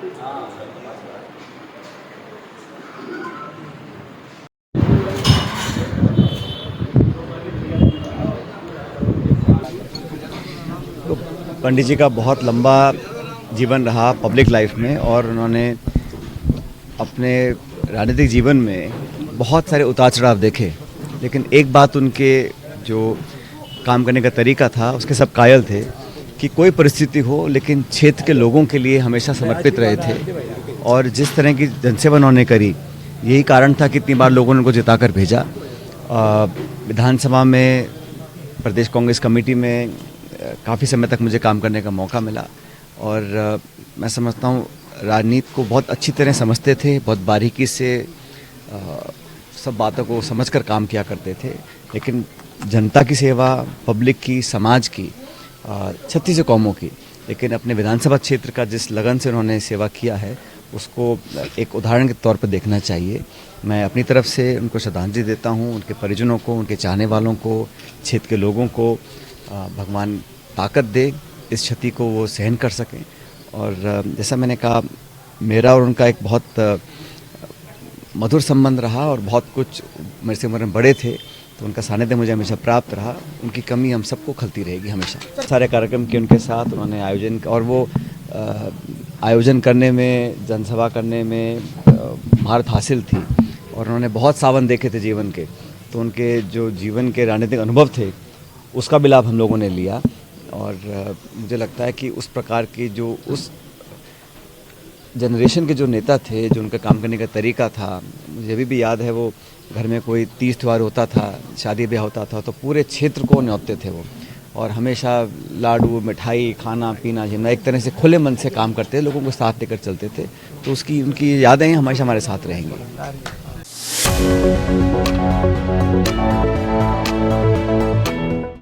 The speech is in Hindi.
तो पंडित जी का बहुत लंबा जीवन रहा पब्लिक लाइफ में, और उन्होंने अपने राजनीतिक जीवन में बहुत सारे उतार चढ़ाव देखे, लेकिन एक बात उनके जो काम करने का तरीका था उसके सब कायल थे कि कोई परिस्थिति हो लेकिन क्षेत्र के लोगों के लिए हमेशा समर्पित रहे थे। और जिस तरह की जनसेवा उन्होंने करी, यही कारण था कि इतनी बार लोगों ने उनको जिता कर भेजा। विधानसभा में, प्रदेश कांग्रेस कमेटी में काफ़ी समय तक मुझे काम करने का मौका मिला, और मैं समझता हूँ राजनीति को बहुत अच्छी तरह समझते थे, बहुत बारीकी से सब बातों को समझकर काम किया करते थे। लेकिन जनता की सेवा, पब्लिक की, समाज की, 36 कौमों की, लेकिन अपने विधानसभा क्षेत्र का जिस लगन से उन्होंने सेवा किया है उसको एक उदाहरण के तौर पर देखना चाहिए। मैं अपनी तरफ से उनको श्रद्धांजलि देता हूँ, उनके परिजनों को, उनके चाहने वालों को, क्षेत्र के लोगों को भगवान ताकत दे, इस क्षति को वो सहन कर सकें। और जैसा मैंने कहा, मेरा और उनका एक बहुत मधुर संबंध रहा, और बहुत कुछ मेरे से उम्र में बड़े थे, तो उनका सानिध्य मुझे हमेशा प्राप्त रहा। उनकी कमी हम सबको खलती रहेगी हमेशा। सारे कार्यक्रम के उनके साथ उन्होंने आयोजन, और वो आयोजन करने में, जनसभा करने में महारत हासिल थी, और उन्होंने बहुत सावन देखे थे जीवन के, तो उनके जो जीवन के राजनीतिक अनुभव थे उसका भी लाभ हम लोगों ने लिया। और मुझे लगता है कि उस प्रकार की, जो उस जनरेशन के जो नेता थे, जो उनका काम करने का तरीका था, मुझे अभी भी याद है, वो घर में कोई तीज त्यौहार होता था, शादी ब्याह होता था, तो पूरे क्षेत्र को न्योते थे वो, और हमेशा लाडू, मिठाई, खाना पीना, जितना एक तरह से खुले मन से काम करते थे, लोगों को साथ लेकर चलते थे। तो उसकी, उनकी यादें हमेशा हमारे साथ रहेंगी।